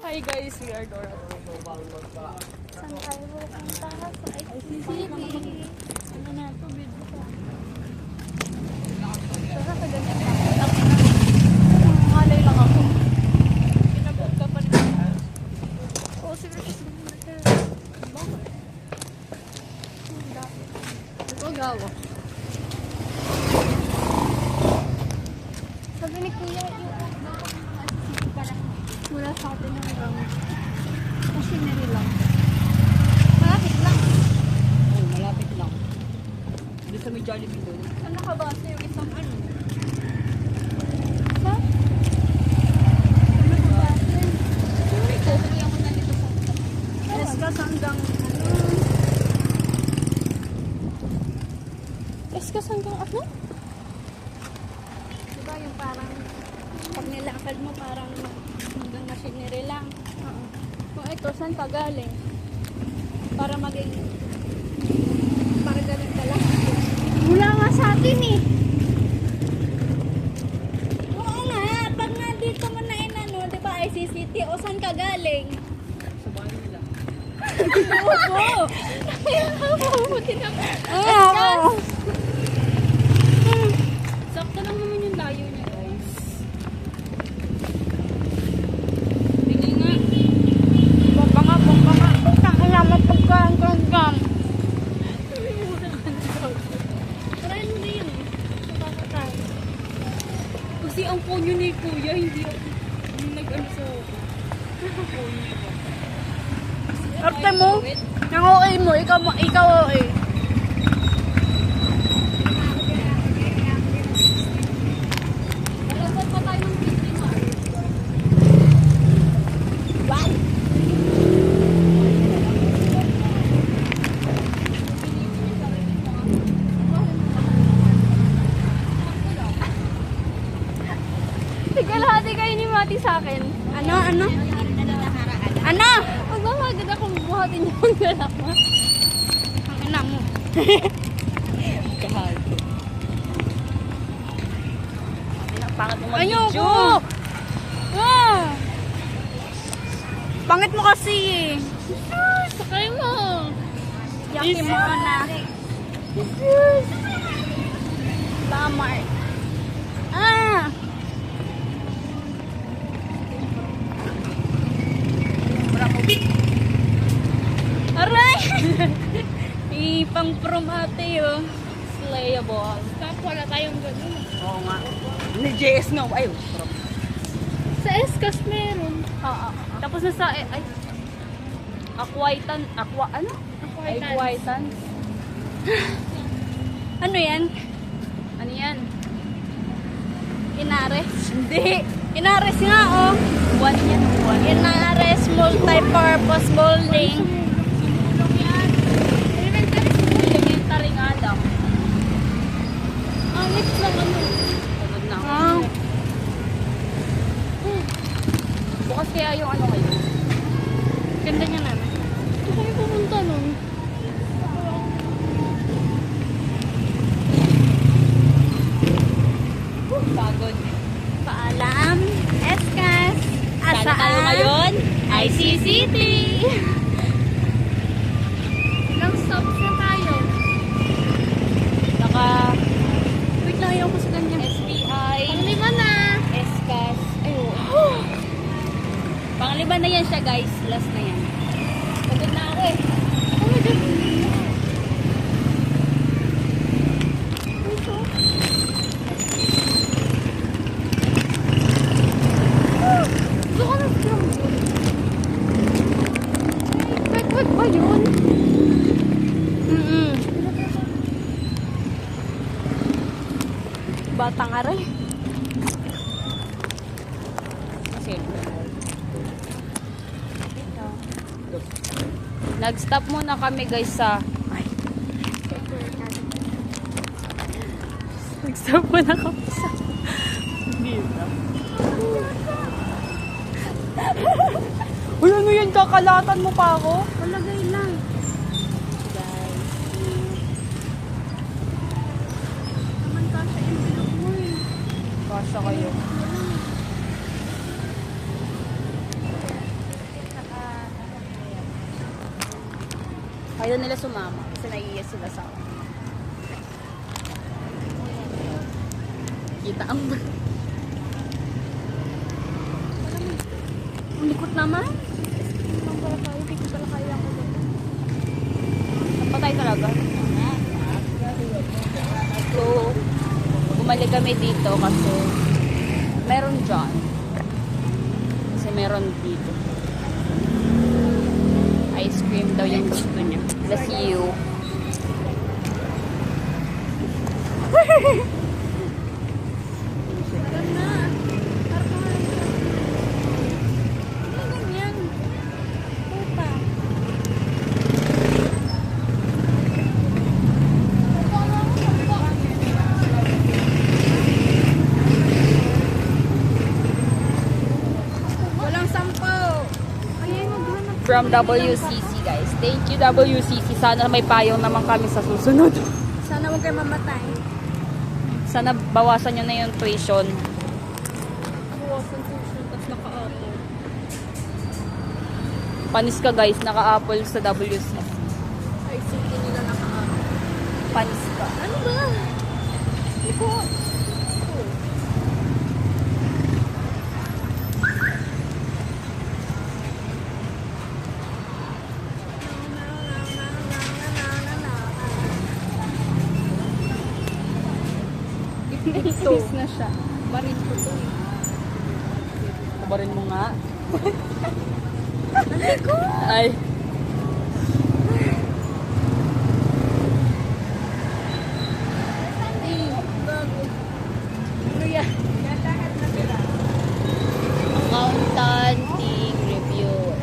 Hi guys, we are Dora. Saan tayo pupunta? Sa ICCT. Ano na ito? Video ko. Dora, kaganyan ako. Malay lang ako. Pinabot ka pa rin. Oo, seriously. Bakit? Ito gawa. Sabi ni Kuya, mula sa atin hanggang machinery lang. Malapit lang. Oh, malapit lang. Doon sa may Jollibee doon. Saan nakabasa yung isang ano? Sa? Saan nakabasa? Tuloy ako na dito sa Eskas hanggang Eskas hanggang ano? Diba yung parang pag nilakad mo parang hanggang machinery lang. Kung ito, saan ka galing? Para maging para galing ka lang. Mula nga sa atin eh. Oo nga, pag nga dito mo na inano, di ba ICCT, o saan ka galing? Sa bahay nila. Oo. Mabuti na. Oo. Sakto lang naman yung layo niya guys. Bigay nga. Bomba nga. Kaya mapagkagam. Trendy yun. Nakakatawa. Kasi ang phone yun ni Kuya, hindi ako yung nag-ano sa phone niya. Arte mo? Nang okay mo, ikaw okay. Nalasan pa tayo ng 50 ma. What? Sige, lahati kayo ni Mati sa akin. Ano? Ano? Magmamagad akong buhatin yung galak mo. Ang ina mo. Kahal. Pangit mo Ayoko. mag-video. Ah! Pangit mo kasi eh. Sakay mo. Yaki mo ka na. Lamar. Ah! Aray! Ipang prom ate oh. Slayable. Tapos wala tayong ganun. Oo nga. Ni JS nga. Ay, Sa Eskas meron. tapos na sa, ay, Aquaitan, ano? Aquaitan. Ano yan? Ano yan? Inares? Hindi. Inares nga oh. Buwan yan. Buwan. Inares multi-purpose building. Sumulong yan. Elementary nga lang. Anit lang ano. Pagod na. Ah. Bukas kaya yung ano kayo. Ganda niya namin. Ito kayo pumunta nun. Pagod. Paalam. Eskas. Saan tayo ngayon? ICCT. Ilang stops na tayo? Wait lang, ayaw ko sa ganyan. SBI. Panglima na. Eskas. Ayun. Pangliba na yan siya guys. Last na yan. Pagod na ako eh. Oh my God. Ito. Gusto ko na siya. Wait ba yun? Batang aray. Kasi. Nag-stop muna kami guys sa... Ay. Nag-stop muna kami sa... Dito. Uy, ano yan? Kakalatan mo pa ako? Palagay lang. Guys. Naman kasi envelope mo eh. Kasha kayo. Ayaw nila sumama kasi naiiya sila sa akin. Kita ang ang likot naman. Ang pala tayo, hindi ko pala kaya ako dito. Napatay talaga. So, bumalik kami dito kasi meron dyan. Kasi meron dito. Ice cream daw yung gusto niya. Bless you. From WCC guys. Thank you WCC. Sana may payong naman kami sa susunod. Sana huwag kayo mamatay. Sana bawasan nyo na yung tuition. Bawasan tuition, tapos naka-apple. Panis ka guys, naka-apple sa WCC. Ay, sige nila naka-apple. Panis ka. Ano ba? Iko. Ito. na siya. Barin ko to. Tabarin mo nga. Ano ko? Ay. Ano yan? Natahat na sila. Accounting reviewer.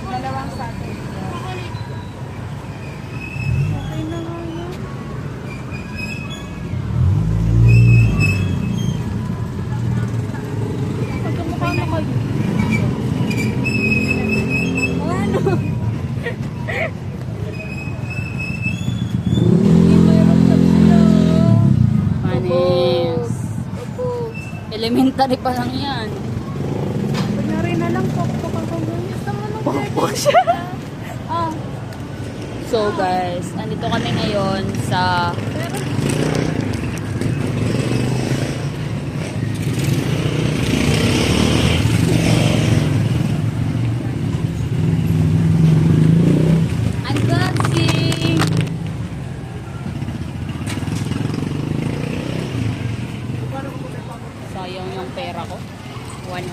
Dalawang sa atin. Okay na nga yan. Pagkamukha na kayo. Ano? Panis. Opo. Elementary pa lang yan. Kunyari na lang, pokpok ang kumunit naman ng Pokpok siya. Ah, So guys, andito kami ngayon sa pero unboxing. Sayang yung pera ko. 100.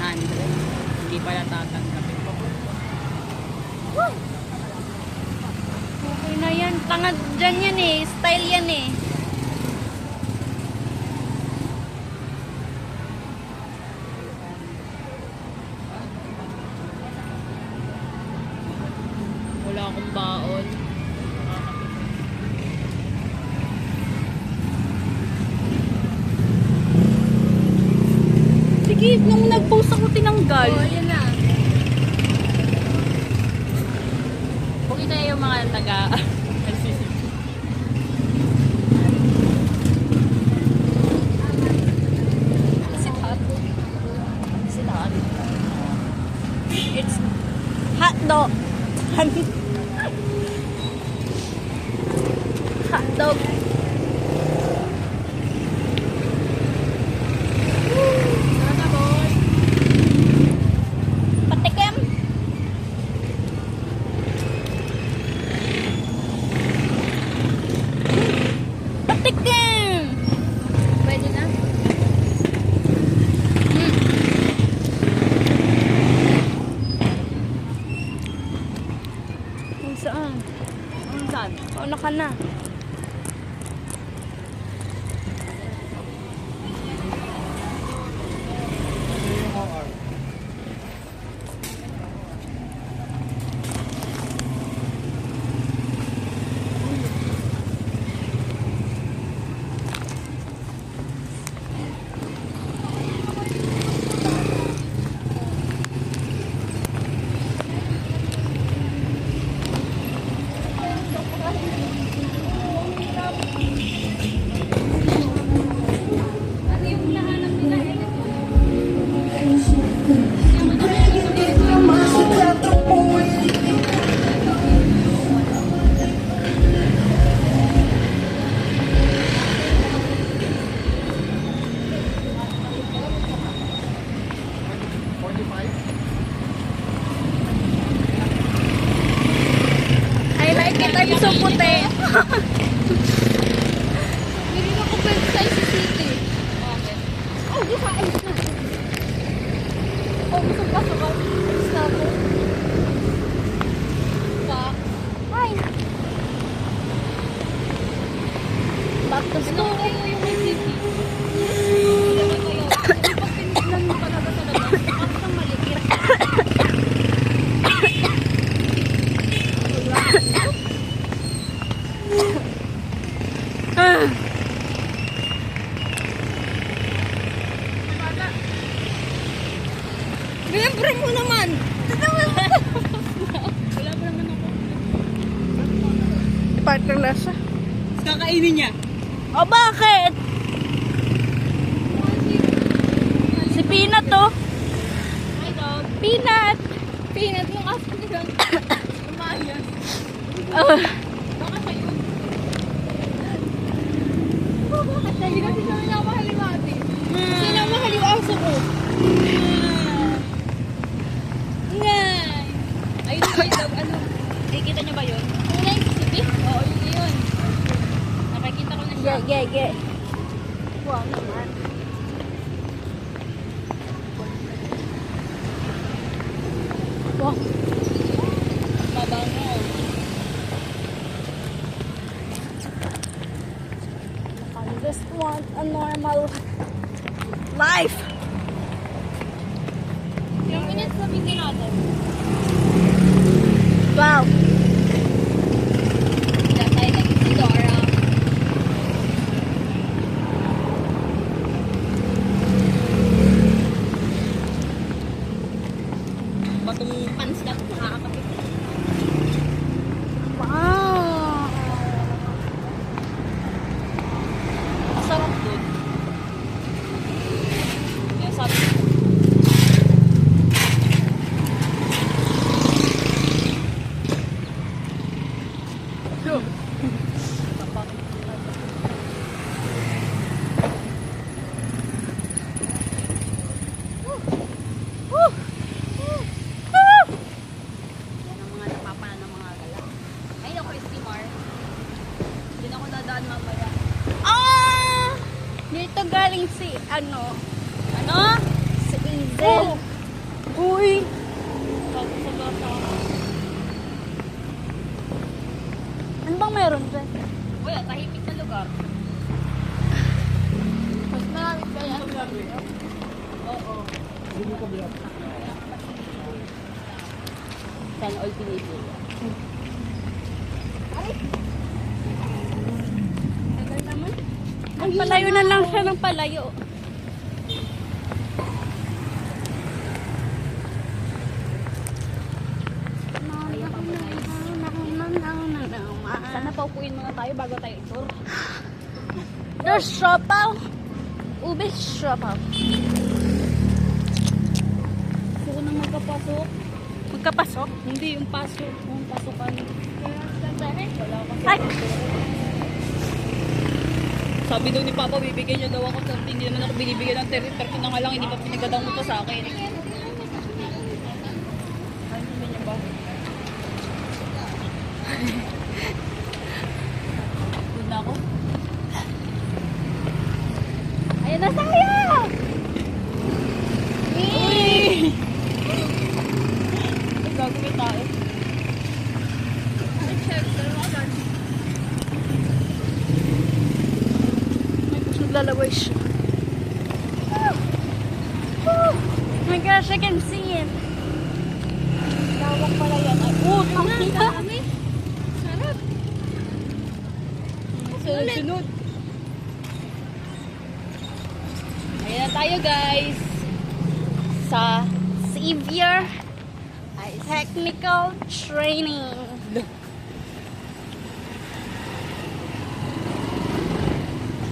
Hindi pala tatanggapin ko. okay na yan. Tanga dyan yan eh. Style yan eh. Wala akong baon. Sige, nung nag-post ako tinanggal. Oh, yan na. Kung ito yung mga taga... Sitahan. It's hot dog. Hot dog. Sana boy. Patikim. Patikim. Pwede na. Kung saan? Kung saan? Ano ka na? I like it. I'm so puti. Hindi na ko pwede sa ICCT. Okay. Oh, di ba? Ayos na. Oh, gusto pa sa ba? Ayos na ako. Pa. Hi. Back to Ano school. kayo yung ICCT? Ano ba kayo? Kasi pag pinignan mo talaga sa labas, ang malikit. Remember mo naman. Wala pa naman ako. Part ng lasa. Kakainin niya. O bakit? Si Peanut to. Hi, dog. Peanut. Peanut yung aso nila. Umayas. Baka kayo. Hindi kasi sa mga mahaliwati. Sino ang mahaliw aso ko? Ngay. Ayun na yung dog. Ano? Nakikita niyo ba yun? Ano na yung CCTV? Oo, yun. Nakikita ko na siya. Ge. Wow naman. Wow. Mabango. I just want a normal life. Yung minutes na video natin. Wow. Diyan tayo nag-Dora. Batong pants lang, nakakapit. Wow. Masarap doon. Yung sabi ko. Yan ang mga napapala ng mga gala. Ay, ako Estimar. Hindi na ako dadaan mamaya. Ah! Dito galing si ano? Ano? Si Hazel. Uy. Sabi sa bata ako. Ano bang meron dyan? Uy, ang tahimik na lugar. Mas marami pa yan. Oo. Sana all pinipili. Tagal naman. Palayo na lang siya ng palayo. Sana paupuin muna tayo bago tayo i-tour. There's siopaw. Ube siopaw. Gusto ko nang magkapasok. Magkapasok? Hindi yung pasok. Yung pasukan. Wala kasi. Ay! Sabi daw ni Papa, bibigyan niya daw ako. Sabi, hindi naman ako binibigyan ng territory na nga lang. Hindi pa pinagadang mo to sa akin. Ay, hindi niya ba? Good na ako. Ayun na tayo! Uy! Ay, gagawin tayo. Naglalaway siya. Oh my gosh, I can see it. Tawag pala yan. Ay, Dami. sarap. Sunod-sunod. Ayan na tayo, guys. Sa Xavier Technical Training.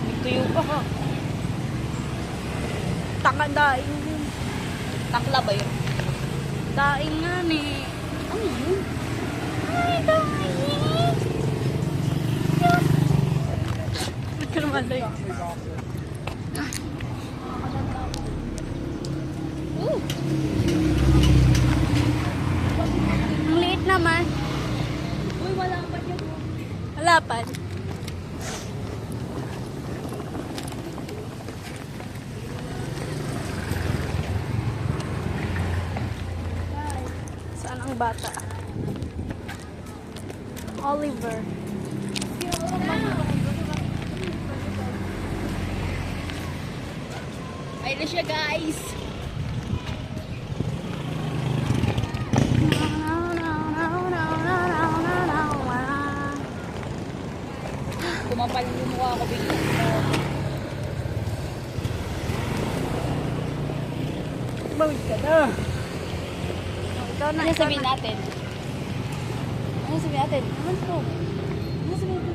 Ito yung Takadaing yun. takla ba yun? Daing nga ni. Ano yun? Ay, daing. Magkaramanda yun. Oh! harapan. Saan ang bata? Oliver. Ayun na siya, guys. Kumapal yung mukha ko bigla. Bawid ka na. Ikaw na. Ano sabihin natin? Ano sabihin natin? Ano to? Ano sabihin ko?